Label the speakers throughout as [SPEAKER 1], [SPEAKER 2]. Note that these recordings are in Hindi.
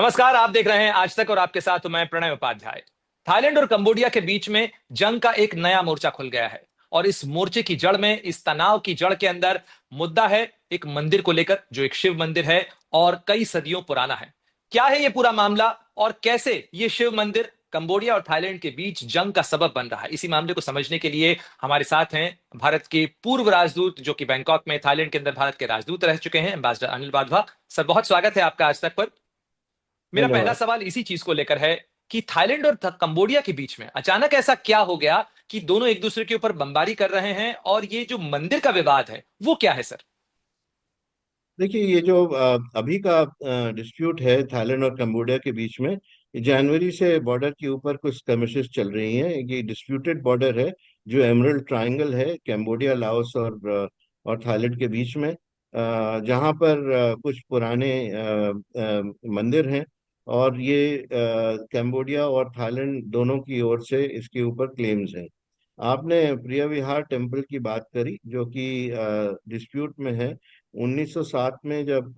[SPEAKER 1] नमस्कार, आप देख रहे हैं आज तक और आपके साथ मैं प्रणय उपाध्याय। थाईलैंड और कंबोडिया के बीच में जंग का एक नया मोर्चा खुल गया है और इस मोर्चे की जड़ में, इस तनाव की जड़ के अंदर मुद्दा है एक मंदिर को लेकर, जो एक शिव मंदिर है और कई सदियों पुराना है। क्या है ये पूरा मामला और कैसे ये शिव मंदिर कंबोडिया और थाईलैंड के बीच जंग का सबब बन रहा है, इसी मामले को समझने के लिए हमारे साथ हैं भारत के पूर्व राजदूत, जो कि बैंकॉक में थाईलैंड के अंदर भारत के राजदूत रह चुके हैं, एम्बेसडर अनिल वाधवा। सर, बहुत स्वागत है आपका आज तक पर। मेरा पहला
[SPEAKER 2] धन्यवाद।
[SPEAKER 1] सवाल इसी चीज को लेकर है कि थाईलैंड और कंबोडिया के बीच में अचानक ऐसा क्या हो गया कि दोनों एक दूसरे के ऊपर बमबारी कर रहे हैं, और ये जो मंदिर का विवाद है वो क्या है सर?
[SPEAKER 2] देखिए, ये जो अभी का डिस्प्यूट है थाईलैंड और कंबोडिया के बीच में, ये जनवरी से बॉर्डर के ऊपर कुछ skirmishes चल रही हैं। ये डिस्प्यूटेड बॉर्डर है जो एमरल्ड ट्रायंगल है, कंबोडिया, लाओस और थाईलैंड के बीच में, जहाँ पर कुछ पुराने मंदिर हैं। और ये कंबोडिया और थाईलैंड दोनों की ओर से इसके ऊपर क्लेम्स हैं। आपने प्रिय विहार टेम्पल की बात करी, जो कि डिस्प्यूट में है। 1907 में जब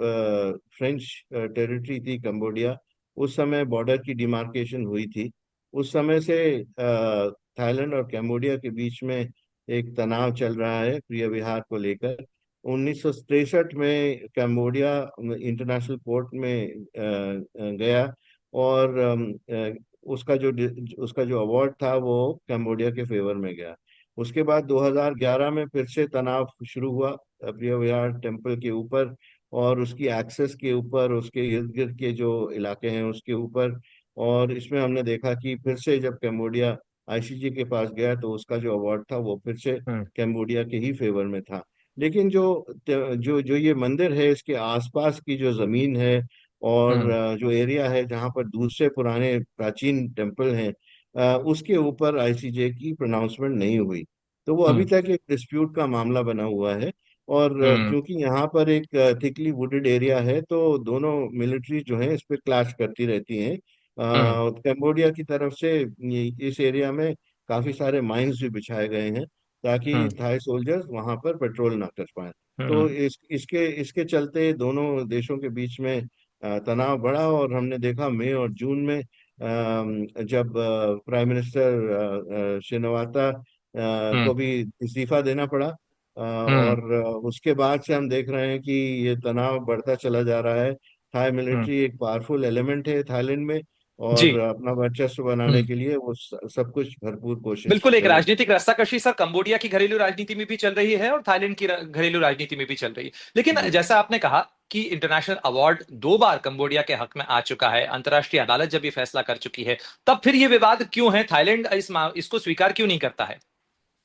[SPEAKER 2] फ्रेंच टेरिटरी थी कंबोडिया, उस समय बॉर्डर की डिमार्केशन हुई थी। उस समय से थाईलैंड और कंबोडिया के बीच में एक तनाव चल रहा है प्रिय विहार को लेकर। 1963 में कंबोडिया इंटरनेशनल कोर्ट में गया, और उसका जो अवार्ड था वो कंबोडिया के फेवर में गया। उसके बाद 2011 में फिर से तनाव शुरू हुआ प्रिय विहार टेम्पल के ऊपर, और उसकी एक्सेस के ऊपर, उसके इर्द गिर्द के जो इलाके हैं उसके ऊपर। और इसमें हमने देखा कि फिर से जब कंबोडिया आईसीजे के पास गया तो उसका जो अवार्ड था वो फिर से
[SPEAKER 1] हम्म।
[SPEAKER 2] कंबोडिया के ही फेवर में था। लेकिन जो जो जो ये मंदिर है, इसके आसपास की जो जमीन है और
[SPEAKER 1] हम्म।
[SPEAKER 2] जो एरिया है जहाँ पर दूसरे पुराने प्राचीन टेम्पल हैं, उसके ऊपर आईसीजे की प्रोनाउंसमेंट नहीं हुई। तो वो अभी
[SPEAKER 1] हम्म।
[SPEAKER 2] तक एक डिस्प्यूट का मामला बना हुआ है। और
[SPEAKER 1] हम्म।
[SPEAKER 2] क्योंकि यहाँ पर एक थिकली वुडेड एरिया है, तो दोनों मिलिट्री जो है इस पे क्लैश करती रहती हैं।
[SPEAKER 1] हम्म।
[SPEAKER 2] कंबोडिया की तरफ से इस एरिया में काफी सारे माइंस भी बिछाए गए हैं, ताकि
[SPEAKER 1] हम्म।
[SPEAKER 2] थाई सोल्जर्स वहां पर पेट्रोल ना कर पाए। तो
[SPEAKER 1] हम्म।
[SPEAKER 2] इसके इसके चलते दोनों देशों के बीच में तनाव बढ़ा, और हमने देखा मई और जून में जब प्राइम मिनिस्टर शिनवाता
[SPEAKER 1] हम्म।
[SPEAKER 2] को भी इस्तीफा देना पड़ा।
[SPEAKER 1] हम्म।
[SPEAKER 2] और उसके बाद से हम देख रहे हैं कि ये तनाव बढ़ता चला जा रहा है। थाई
[SPEAKER 1] हम्म।
[SPEAKER 2] मिलिट्री एक पावरफुल एलिमेंट है थाईलैंड में,
[SPEAKER 1] जी।
[SPEAKER 2] और अपना वर्चस्व बनाने
[SPEAKER 1] हम्म।
[SPEAKER 2] के लिए वो सब कुछ भरपूर कोशिश
[SPEAKER 1] बिल्कुल, एक
[SPEAKER 2] कर रहे हैं।
[SPEAKER 1] राजनीतिक रस्साकशी सर कंबोडिया की घरेलू राजनीति में भी चल रही है और थाईलैंड की घरेलू राजनीति में भी चल रही है। लेकिन
[SPEAKER 2] जी।
[SPEAKER 1] जैसा आपने कहा कि इंटरनेशनल अवार्ड दो बार कंबोडिया के हक में आ चुका है, अंतर्राष्ट्रीय अदालत जब ये फैसला कर चुकी है, तब फिर ये विवाद क्यों है? थाईलैंड इसको स्वीकार क्यों नहीं करता है?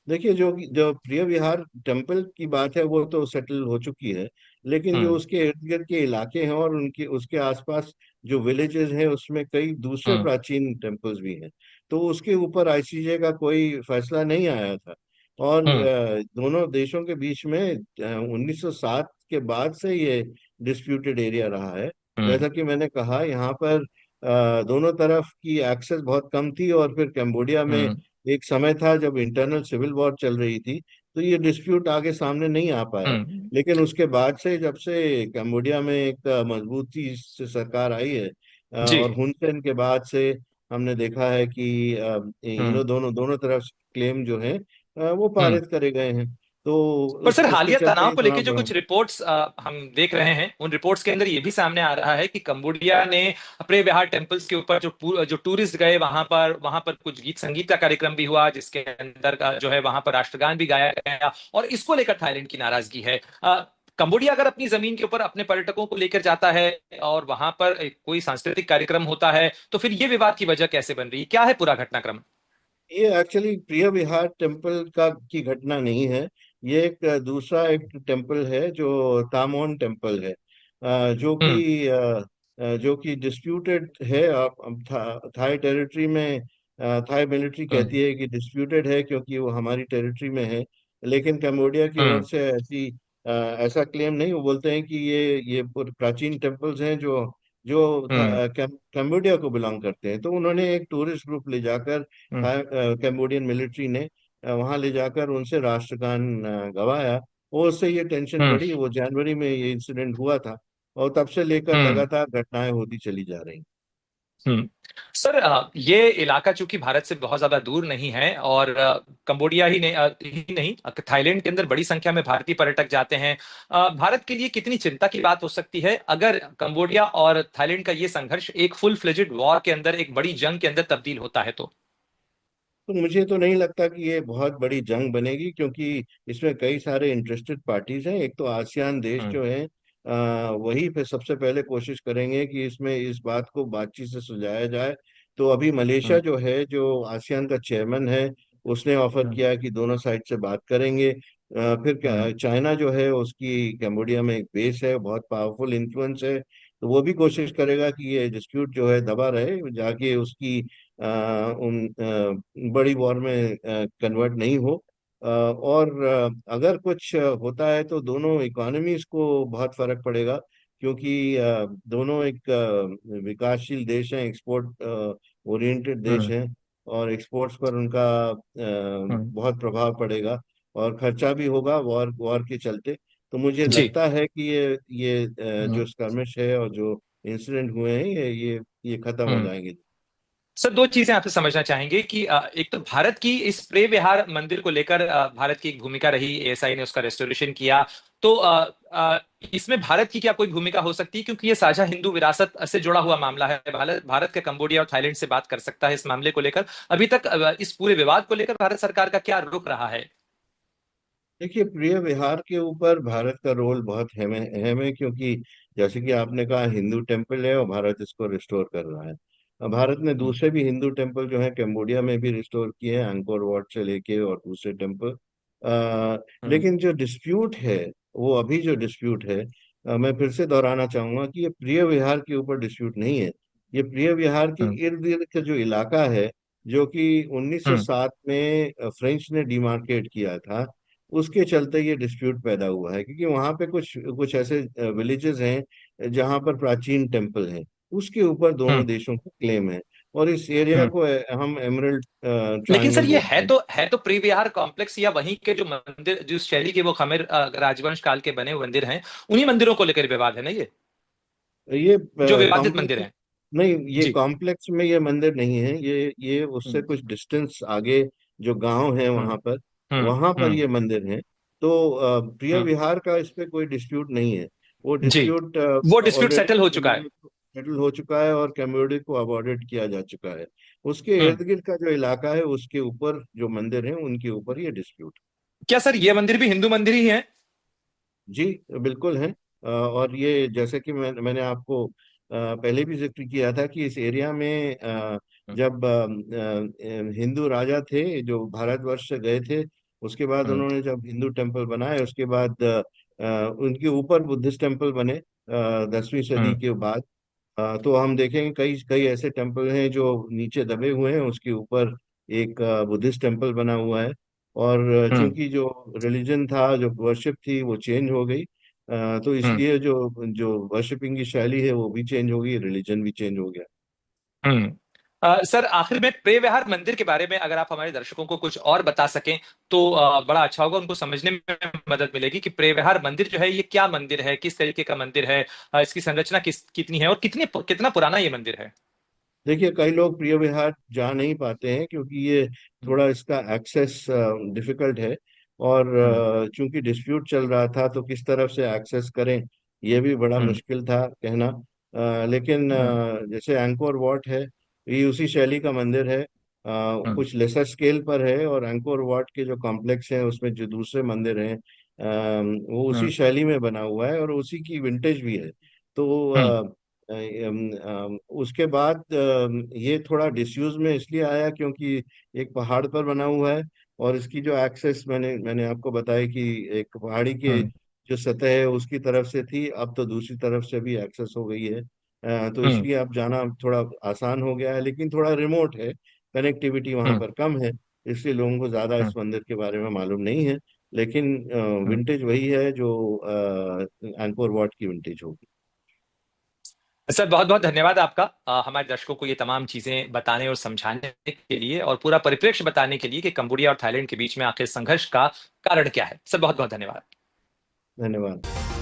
[SPEAKER 2] देखिए, जो जो प्रिय विहार टेम्पल की बात है वो तो सेटल हो चुकी है। लेकिन जो
[SPEAKER 1] हम्म।
[SPEAKER 2] उसके इर्द गिर्द के इलाके हैं और उनके उसके आसपास जो विलेजेस हैं, उसमें कई दूसरे
[SPEAKER 1] हम्म।
[SPEAKER 2] प्राचीन टेम्पल्स भी हैं। तो उसके ऊपर आईसीजे का कोई फैसला नहीं आया था। और
[SPEAKER 1] हम्म।
[SPEAKER 2] दोनों देशों के बीच में 1907 के बाद से ये डिस्प्यूटेड एरिया रहा है।
[SPEAKER 1] हम्म।
[SPEAKER 2] जैसा कि मैंने कहा, यहाँ पर दोनों तरफ की एक्सेस बहुत कम थी, और फिर कंबोडिया में
[SPEAKER 1] हम्म।
[SPEAKER 2] एक समय था जब इंटरनल सिविल वॉर चल रही थी, तो ये डिस्प्यूट आगे सामने नहीं आ पाया।
[SPEAKER 1] हम्म।
[SPEAKER 2] लेकिन उसके बाद से, जब से कंबोडिया में एक मजबूती से सरकार आई है,
[SPEAKER 1] जी।
[SPEAKER 2] और हुन सेन के बाद से हमने देखा है कि
[SPEAKER 1] हम्म।
[SPEAKER 2] इन्हों दोनों दोनों तरफ क्लेम जो है वो
[SPEAKER 1] हम्म।
[SPEAKER 2] पारित करे गए हैं। तो
[SPEAKER 1] पर सर,
[SPEAKER 2] उसके
[SPEAKER 1] हालिया
[SPEAKER 2] चलते
[SPEAKER 1] तनाव
[SPEAKER 2] ही
[SPEAKER 1] को लेके
[SPEAKER 2] तनाव
[SPEAKER 1] जो
[SPEAKER 2] बढ़ा।
[SPEAKER 1] कुछ रिपोर्ट्स हम देख रहे हैं, उन रिपोर्ट्स के अंदर ये भी सामने आ रहा है कि कंबोडिया ने अपने बिहार टेम्पल्स के ऊपर जो टूरिस्ट गए, वहां पर कुछ गीत संगीत का कार्यक्रम भी हुआ, जिसके अंदर का जो है वहां पर राष्ट्रगान भी गाया गया, और इसको लेकर थाईलैंड की नाराजगी है। कंबोडिया अगर अपनी जमीन के ऊपर अपने पर्यटकों को लेकर जाता है और वहां पर कोई सांस्कृतिक कार्यक्रम होता है, तो फिर ये विवाद की वजह कैसे बन रही है? क्या है पूरा घटनाक्रम?
[SPEAKER 2] ये एक्चुअली प्रिय विहार टेम्पल का की घटना नहीं है। ये एक दूसरा एक टेम्पल है जो तामोन टेम्पल है,
[SPEAKER 1] हम्म।
[SPEAKER 2] जो कि डिस्प्यूटेड है। थाई टेरिटरी में थाई मिलिट्री
[SPEAKER 1] हम्म।
[SPEAKER 2] कहती है कि डिस्प्यूटेड है क्योंकि वो हमारी टेरिटरी में है। लेकिन कम्बोडिया की ओर
[SPEAKER 1] हम्म।
[SPEAKER 2] से ऐसा क्लेम नहीं। वो बोलते हैं कि ये प्राचीन टेम्पल्स हैं जो जो
[SPEAKER 1] हम्म।
[SPEAKER 2] कम्बोडिया को बिलोंग करते हैं। तो उन्होंने एक टूरिस्ट ग्रुप ले जाकर,
[SPEAKER 1] हम्म।
[SPEAKER 2] कैम्बोडियन मिलिट्री ने वहां ले जाकर उनसे राष्ट्रगान गवाया। और उससे ये टेंशन
[SPEAKER 1] हम्म।
[SPEAKER 2] बढ़ी। वो जनवरी में ये इंसिडेंट हुआ था, और तब से लेकर
[SPEAKER 1] हम्म।
[SPEAKER 2] लगातार घटनाएं होती चली जा रही।
[SPEAKER 1] हम्म। सर, ये इलाका चूंकि भारत से बहुत ज्यादा दूर नहीं है, और कंबोडिया ही नहीं, थाईलैंड के अंदर बड़ी संख्या में भारतीय पर्यटक जाते हैं। भारत के लिए कितनी चिंता की बात हो सकती है अगर कंबोडिया और थाईलैंड का ये संघर्ष एक फुल फ्लेजेड वॉर के अंदर, एक बड़ी जंग के अंदर तब्दील होता है तो?
[SPEAKER 2] तो मुझे तो नहीं लगता कि ये बहुत बड़ी जंग बनेगी, क्योंकि इसमें कई सारे इंटरेस्टेड पार्टीज हैं। एक तो आसियान देश
[SPEAKER 1] हम्म।
[SPEAKER 2] जो है, वही फिर सबसे पहले कोशिश करेंगे कि इसमें इस बात को बातचीत से सुलझाया जाए। तो अभी मलेशिया
[SPEAKER 1] हम्म।
[SPEAKER 2] जो है, जो आसियान का चेयरमैन है, उसने ऑफर
[SPEAKER 1] हम्म।
[SPEAKER 2] किया है कि दोनों साइड से बात करेंगे। फिर
[SPEAKER 1] हम्म।
[SPEAKER 2] चाइना जो है, उसकी कैम्बोडिया में एक बेस है, बहुत पावरफुल इन्फ्लुएंस है। तो वो भी कोशिश करेगा कि ये डिस्प्यूट जो है दबा रहे, जाके उसकी बड़ी वॉर में कन्वर्ट नहीं हो। और अगर कुछ होता है तो दोनों इकोनॉमीज को बहुत फर्क पड़ेगा, क्योंकि दोनों एक विकासशील देश हैं, एक्सपोर्ट ओरिएंटेड देश
[SPEAKER 1] हम्म।
[SPEAKER 2] हैं, और एक्सपोर्ट्स पर उनका
[SPEAKER 1] हम्म।
[SPEAKER 2] बहुत प्रभाव पड़ेगा, और खर्चा भी होगा वॉर वॉर के चलते। तो मुझे
[SPEAKER 1] जी।
[SPEAKER 2] लगता है कि ये
[SPEAKER 1] हम्म।
[SPEAKER 2] जो स्कर्मिश है और जो इंसिडेंट हुए हैं, ये खत्म हो
[SPEAKER 1] हम्म।
[SPEAKER 2] जाएंगे।
[SPEAKER 1] सर, दो चीजें आपसे समझना चाहेंगे कि एक तो भारत की इस प्रे विहार मंदिर को लेकर भारत की एक भूमिका रही, एएसआई ने उसका रेस्टोरेशन किया। तो इसमें भारत की क्या कोई भूमिका हो सकती है, क्योंकि ये साझा हिंदू विरासत से जुड़ा हुआ मामला है? भारत भारत के कंबोडिया और थाईलैंड से बात कर सकता है इस मामले को लेकर? अभी तक इस पूरे विवाद को लेकर भारत सरकार का क्या रुख रहा है?
[SPEAKER 2] देखिए, प्रिय विहार के ऊपर भारत का रोल बहुत अहम है, क्योंकि जैसे कि आपने कहा, हिंदू टेम्पल है और भारत इसको रिस्टोर कर रहा है। अब भारत ने
[SPEAKER 1] हम्म।
[SPEAKER 2] दूसरे भी हिंदू टेम्पल जो है कैम्बोडिया में भी रिस्टोर किए हैं, अंकोर वाट से लेके और दूसरे टेम्पल।
[SPEAKER 1] हम्म।
[SPEAKER 2] लेकिन जो डिस्प्यूट है, वो अभी जो डिस्प्यूट है, मैं फिर से दोहराना चाहूंगा कि ये प्रिय विहार के ऊपर डिस्प्यूट नहीं है। ये प्रिय विहार के
[SPEAKER 1] हम्म।
[SPEAKER 2] इर्द गिर्द का जो इलाका है, जो कि
[SPEAKER 1] हम्म।
[SPEAKER 2] 1907 में फ्रेंच ने डिमार्केट किया था, उसके चलते ये डिस्प्यूट पैदा हुआ है। क्योंकि वहां पे कुछ कुछ ऐसे विलेजेस हैं जहां पर प्राचीन टेम्पल हैं, उसके ऊपर दोनों
[SPEAKER 1] हम्म।
[SPEAKER 2] देशों का क्लेम है। और इस एरिया
[SPEAKER 1] हम्म।
[SPEAKER 2] को हम एमरल्ड
[SPEAKER 1] लेकिन सर,
[SPEAKER 2] ट्रायंगल
[SPEAKER 1] ये
[SPEAKER 2] बोलते हैं।
[SPEAKER 1] है तो प्री विहार कॉम्प्लेक्स, या वहीं के जो मंदिर, जिस शैली के वो खमेर राजवंश काल के बने हुए मंदिर हैं, उन्हीं मंदिरों को लेकर विवाद है ना ये,
[SPEAKER 2] ये
[SPEAKER 1] जो विवादित मंदिर
[SPEAKER 2] कॉम्प्लेक्स
[SPEAKER 1] हैं?
[SPEAKER 2] नहीं, ये
[SPEAKER 1] जी।
[SPEAKER 2] कॉम्प्लेक्स में ये मंदिर नहीं है। ये उससे
[SPEAKER 1] हम्म।
[SPEAKER 2] कुछ डिस्टेंस आगे जो गांव है
[SPEAKER 1] हम्म। हम्म।
[SPEAKER 2] वहां पर
[SPEAKER 1] हम्म।
[SPEAKER 2] ये मंदिर है। तो प्रिय
[SPEAKER 1] हम्म।
[SPEAKER 2] विहार का इस पे कोई डिस्प्यूट नहीं है। वो
[SPEAKER 1] जी।
[SPEAKER 2] डिस्प्यूट
[SPEAKER 1] वो डिस्प्यूट
[SPEAKER 2] ऑलरेडी
[SPEAKER 1] सेटल हो चुका है।
[SPEAKER 2] कैम्बोडिया सेटल हो चुका है, और कैम्बोडिया को अबॉर्डेड किया जा चुका है। उसके
[SPEAKER 1] हम्म।
[SPEAKER 2] इर्द गिर्द का जो इलाका है, उसके ऊपर जो मंदिर है, उनके ऊपर ये डिस्प्यूट।
[SPEAKER 1] क्या सर, ये मंदिर भी हिंदू मंदिर ही है?
[SPEAKER 2] जी, बिल्कुल है। और ये जैसे कि मैंने आपको पहले भी जिक्र किया था कि इस एरिया में
[SPEAKER 1] हम्म।
[SPEAKER 2] जब हिंदू राजा थे जो भारतवर्ष से गए थे, उसके बाद
[SPEAKER 1] हम्म।
[SPEAKER 2] उन्होंने जब हिंदू टेम्पल बनाए, उसके बाद उनके ऊपर बुद्धिस्ट टेम्पल बने 10वीं सदी
[SPEAKER 1] हम्म।
[SPEAKER 2] के बाद। तो हम देखेंगे कई कई ऐसे टेम्पल हैं जो नीचे दबे हुए हैं, उसके ऊपर एक बुद्धिस्ट टेम्पल बना हुआ है। और
[SPEAKER 1] हम्म।
[SPEAKER 2] चूंकि जो रिलीजन था, जो वर्शिप थी, वो चेंज हो गई। तो
[SPEAKER 1] हम्म।
[SPEAKER 2] इसलिए जो जो वर्शिपिंग की शैली है वो भी चेंज हो गई, रिलीजन भी चेंज हो गया।
[SPEAKER 1] हम्म। सर, आखिर में प्रे विहार मंदिर के बारे में अगर आप हमारे दर्शकों को कुछ और बता सकें तो बड़ा अच्छा होगा, उनको समझने में मदद मिलेगी कि प्रे विहार मंदिर जो है ये क्या मंदिर है, किस तरीके का मंदिर है, इसकी संरचना कितनी है, और कितना पुराना ये मंदिर है?
[SPEAKER 2] देखिए, कई लोग प्रिय विहार जा नहीं पाते हैं, क्योंकि ये
[SPEAKER 1] हम्म।
[SPEAKER 2] थोड़ा इसका एक्सेस डिफिकल्ट है। और
[SPEAKER 1] हम्म।
[SPEAKER 2] चूंकि डिस्प्यूट चल रहा था, तो किस तरफ से एक्सेस करें, ये भी बड़ा
[SPEAKER 1] हम्म।
[SPEAKER 2] मुश्किल था कहना। लेकिन
[SPEAKER 1] हम्म।
[SPEAKER 2] जैसे एंकोर वाट है, ये उसी शैली का मंदिर है।
[SPEAKER 1] हम्म।
[SPEAKER 2] कुछ लेसर स्केल पर है, और एंकोर वाट के जो कॉम्प्लेक्स हैं, उसमें जो दूसरे मंदिर हैं, वो उसी
[SPEAKER 1] हम्म।
[SPEAKER 2] शैली में बना हुआ है, और उसी की विंटेज भी है। तो
[SPEAKER 1] हम्म।
[SPEAKER 2] उसके बाद ये थोड़ा डिसयूज में इसलिए आया क्योंकि एक पहाड़ पर बना हुआ है, और इसकी जो एक्सेस मैंने आपको बताया कि एक पहाड़ी के
[SPEAKER 1] हम्म।
[SPEAKER 2] जो सतह है उसकी तरफ से थी, अब तो दूसरी तरफ से भी एक्सेस हो गई है। तो
[SPEAKER 1] हम्म।
[SPEAKER 2] इसलिए अब जाना थोड़ा आसान हो गया है, लेकिन थोड़ा रिमोट है, कनेक्टिविटी वहां
[SPEAKER 1] हम्म।
[SPEAKER 2] पर कम है। इसलिए लोगों को ज्यादा इस
[SPEAKER 1] हम्म।
[SPEAKER 2] मंदिर के बारे में मालूम नहीं है। लेकिन
[SPEAKER 1] हम्म।
[SPEAKER 2] विंटेज वही है जो एंकोर वाट की विंटेज होगी।
[SPEAKER 1] सर, बहुत बहुत धन्यवाद आपका, हमारे दर्शकों को ये तमाम चीजें बताने और समझाने के लिए, और पूरा परिप्रेक्ष्य बताने के लिए कि कंबोडिया और थाईलैंड के बीच में आखिर संघर्ष का कारण क्या है। सर, बहुत बहुत धन्यवाद।
[SPEAKER 2] धन्यवाद।